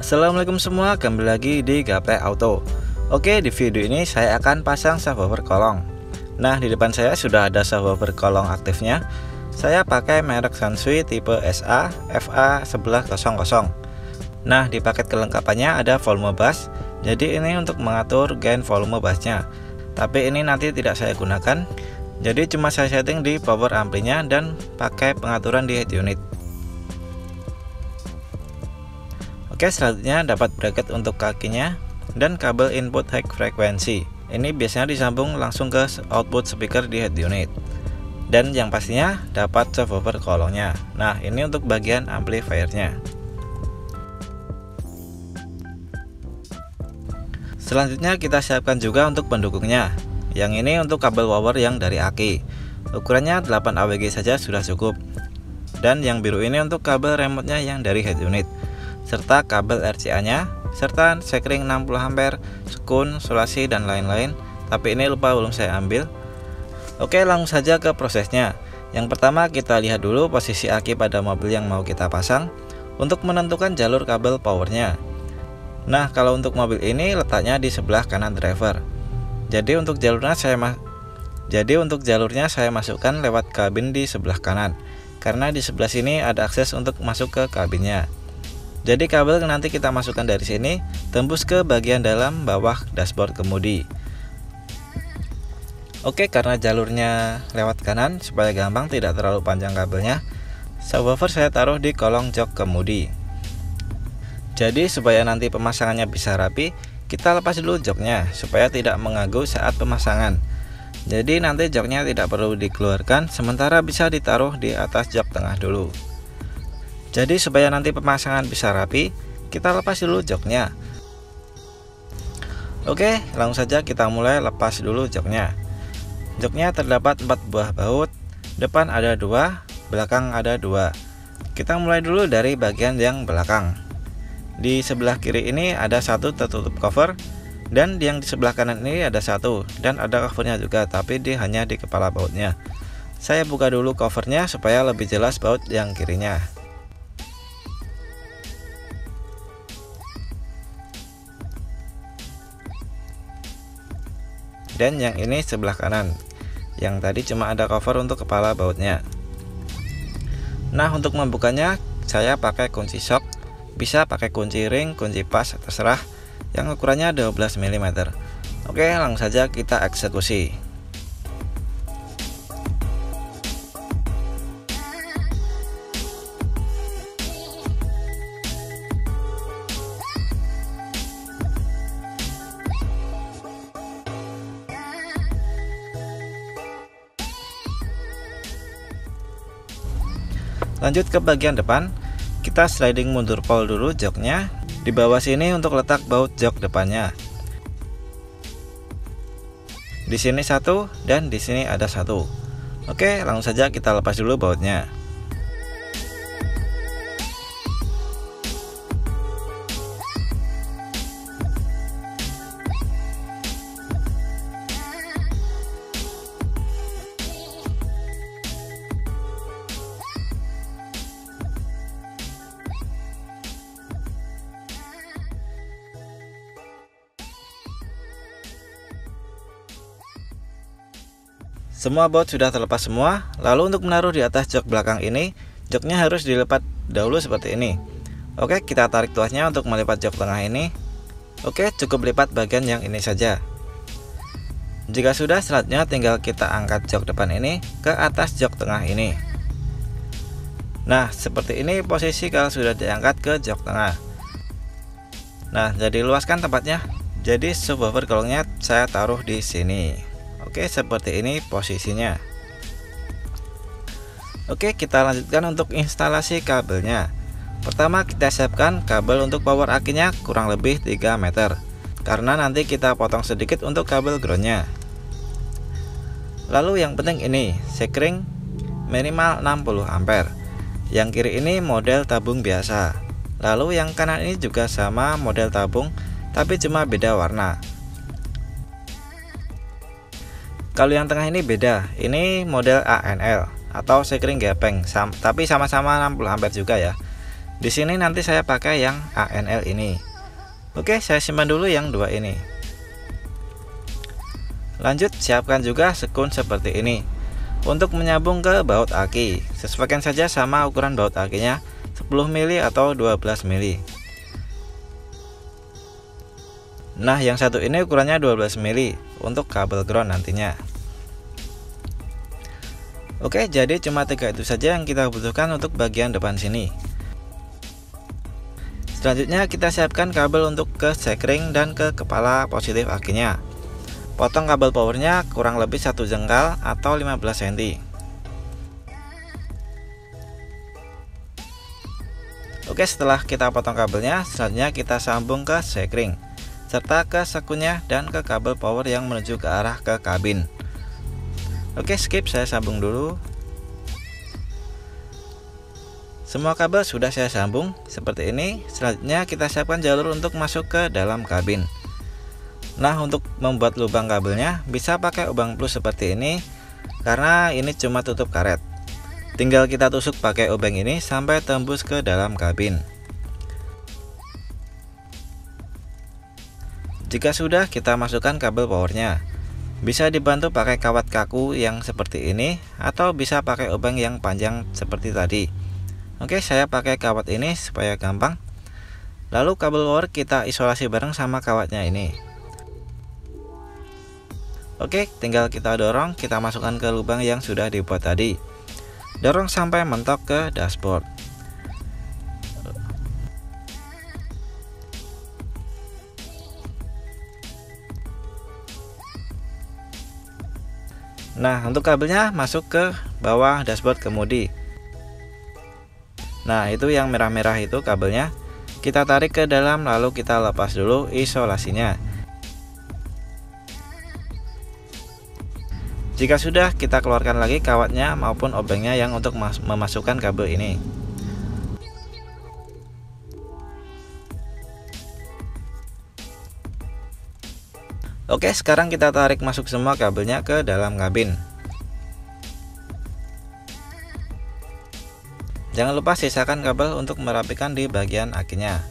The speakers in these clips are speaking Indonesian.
Assalamualaikum semua, kembali lagi di Gaplek Auto. Oke, di video ini saya akan pasang subwoofer kolong. Nah, di depan saya sudah ada subwoofer kolong aktifnya. Saya pakai merek Sansui tipe SA FA1100. Nah, di paket kelengkapannya ada volume bass. Jadi ini untuk mengatur gain volume bassnya. Tapi ini nanti tidak saya gunakan. Jadi cuma saya setting di power amplinya dan pakai pengaturan di head unit. Oke, selanjutnya dapat bracket untuk kakinya dan kabel input high frekuensi. Ini biasanya disambung langsung ke output speaker di head unit. Dan yang pastinya dapat subwoofer kolongnya. Nah, ini untuk bagian amplifiernya. Selanjutnya kita siapkan juga untuk pendukungnya. Yang ini untuk kabel power yang dari aki. Ukurannya 8 AWG saja sudah cukup. Dan yang biru ini untuk kabel remote-nya yang dari head unit, serta kabel RCA nya, serta sekring 60 ampere, sekun, solasi dan lain-lain. Tapi ini lupa belum saya ambil. Oke, langsung saja ke prosesnya. Yang pertama kita lihat dulu posisi aki pada mobil yang mau kita pasang untuk menentukan jalur kabel powernya. Nah, kalau untuk mobil ini letaknya di sebelah kanan driver. Jadi untuk jalurnya saya masukkan lewat kabin di sebelah kanan, karena di sebelah sini ada akses untuk masuk ke kabinnya. Jadi kabel nanti kita masukkan dari sini tembus ke bagian dalam bawah dashboard kemudi. Oke, karena jalurnya lewat kanan, supaya gampang tidak terlalu panjang kabelnya, subwoofer saya taruh di kolong jok kemudi. Jadi supaya nanti pemasangannya bisa rapi, kita lepas dulu joknya supaya tidak mengganggu saat pemasangan. Jadi nanti joknya tidak perlu dikeluarkan, sementara bisa ditaruh di atas jok tengah dulu. Jadi supaya nanti pemasangan bisa rapi, kita lepas dulu joknya. Oke, langsung saja kita mulai lepas dulu joknya. Joknya terdapat 4 buah baut, depan ada 2, belakang ada 2. Kita mulai dulu dari bagian yang belakang. Di sebelah kiri ini ada satu tertutup cover, dan yang di sebelah kanan ini ada satu, dan ada covernya juga, tapi hanya di kepala bautnya. Saya buka dulu covernya supaya lebih jelas baut yang kirinya. Dan yang ini sebelah kanan, yang tadi cuma ada cover untuk kepala bautnya. Nah, untuk membukanya saya pakai kunci shock, bisa pakai kunci ring, kunci pas, terserah, yang ukurannya 12 mm. Oke, langsung saja kita eksekusi. Lanjut ke bagian depan, kita sliding mundur pole dulu joknya. Di bawah sini untuk letak baut jok depannya. Di sini satu dan di sini ada satu. Oke, langsung saja kita lepas dulu bautnya. Semua baut sudah terlepas semua. Lalu untuk menaruh di atas jok belakang ini, joknya harus dilipat dahulu seperti ini. Oke, kita tarik tuasnya untuk melipat jok tengah ini. Oke, cukup lipat bagian yang ini saja. Jika sudah, selanjutnya tinggal kita angkat jok depan ini ke atas jok tengah ini. Nah, seperti ini posisi kalau sudah diangkat ke jok tengah. Nah, jadi luaskan tempatnya. Jadi subwoofer kolongnya saya taruh di sini. Oke, seperti ini posisinya. Oke, kita lanjutkan untuk instalasi kabelnya. Pertama kita siapkan kabel untuk power akinya kurang lebih 3 meter, karena nanti kita potong sedikit untuk kabel groundnya. Lalu yang penting ini sekring minimal 60 ampere. Yang kiri ini model tabung biasa. Lalu yang kanan ini juga sama model tabung, tapi cuma beda warna. Kalau yang tengah ini beda, ini model ANL atau sekring gepeng, tapi sama-sama 60 ampere juga ya. Di sini nanti saya pakai yang ANL ini. Oke, saya simpan dulu yang dua ini. Lanjut, siapkan juga sekun seperti ini. Untuk menyambung ke baut aki, sesuaikan saja sama ukuran baut akinya, 10 mili atau 12 mili. Nah, yang satu ini ukurannya 12 mili untuk kabel ground nantinya. Oke, jadi cuma 3 itu saja yang kita butuhkan untuk bagian depan sini. Selanjutnya kita siapkan kabel untuk ke sekring dan ke kepala positif akinya. Potong kabel powernya kurang lebih 1 jengkal atau 15 cm. Oke, setelah kita potong kabelnya, selanjutnya kita sambung ke sekring serta ke sekunnya dan ke kabel power yang menuju ke arah ke kabin. Oke, skip, saya sambung dulu. Semua kabel sudah saya sambung seperti ini. Selanjutnya kita siapkan jalur untuk masuk ke dalam kabin. Nah, untuk membuat lubang kabelnya bisa pakai obeng plus seperti ini, karena ini cuma tutup karet. Tinggal kita tusuk pakai obeng ini sampai tembus ke dalam kabin. Jika sudah, kita masukkan kabel powernya. Bisa dibantu pakai kawat kaku yang seperti ini, atau bisa pakai obeng yang panjang seperti tadi. Oke, saya pakai kawat ini supaya gampang. Lalu kabel power kita isolasi bareng sama kawatnya ini. Oke, tinggal kita dorong, kita masukkan ke lubang yang sudah dibuat tadi. Dorong sampai mentok ke dashboard. Nah, untuk kabelnya masuk ke bawah dashboard kemudi. Nah, itu yang merah-merah itu kabelnya. Kita tarik ke dalam lalu kita lepas dulu isolasinya. Jika sudah, kita keluarkan lagi kawatnya maupun obengnya yang untuk memasukkan kabel ini. Oke, sekarang kita tarik masuk semua kabelnya ke dalam kabin. Jangan lupa sisakan kabel untuk merapikan di bagian akinya.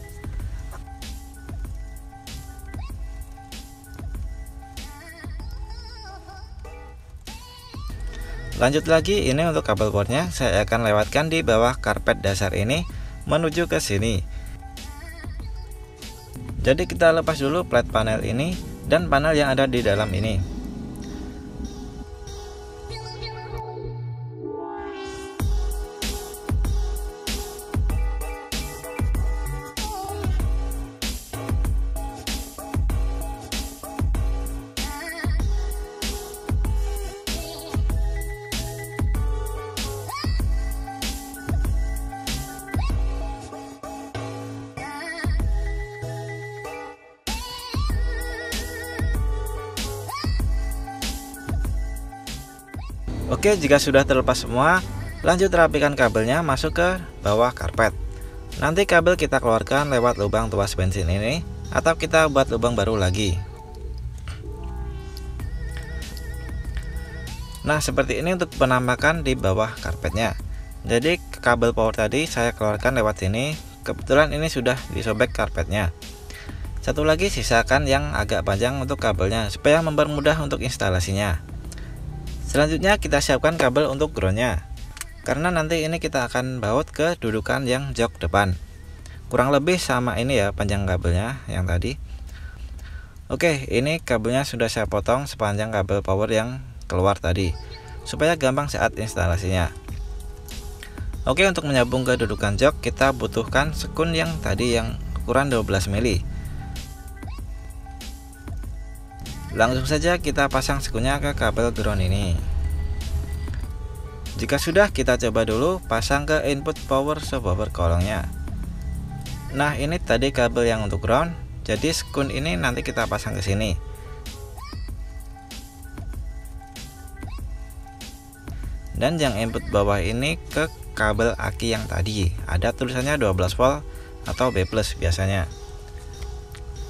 Lanjut lagi, ini untuk kabel powernya saya akan lewatkan di bawah karpet dasar ini menuju ke sini. Jadi kita lepas dulu plat panel ini dan panel yang ada di dalam ini. Oke, jika sudah terlepas semua, lanjut rapikan kabelnya masuk ke bawah karpet. Nanti kabel kita keluarkan lewat lubang tuas bensin ini, atau kita buat lubang baru lagi. Nah, seperti ini untuk penampakan di bawah karpetnya. Jadi kabel power tadi saya keluarkan lewat sini. Kebetulan ini sudah disobek karpetnya. Satu lagi sisakan yang agak panjang untuk kabelnya supaya mempermudah untuk instalasinya. Selanjutnya kita siapkan kabel untuk groundnya, karena nanti ini kita akan baut ke dudukan yang jok depan. Kurang lebih sama ini ya panjang kabelnya yang tadi. Oke, ini kabelnya sudah saya potong sepanjang kabel power yang keluar tadi, supaya gampang saat instalasinya. Oke, untuk menyambung ke dudukan jok kita butuhkan sekun yang tadi yang ukuran 12 mili. Langsung saja kita pasang sekunnya ke kabel ground ini. Jika sudah, kita coba dulu pasang ke input power subwoofer kolongnya. Nah, ini tadi kabel yang untuk ground, jadi sekun ini nanti kita pasang ke sini. Dan yang input bawah ini ke kabel aki yang tadi, ada tulisannya 12 volt atau B+ biasanya.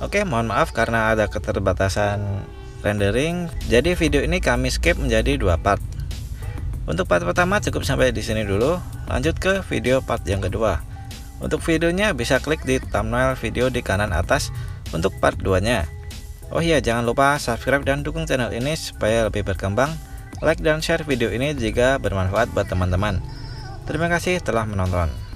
Oke, mohon maaf karena ada keterbatasan rendering, jadi video ini kami skip menjadi 2 part. Untuk part pertama cukup sampai di sini dulu. Lanjut ke video part yang kedua. Untuk videonya bisa klik di thumbnail video di kanan atas untuk part 2 nya. Oh iya, jangan lupa subscribe dan dukung channel ini supaya lebih berkembang. Like dan share video ini jika bermanfaat buat teman-teman. Terima kasih telah menonton.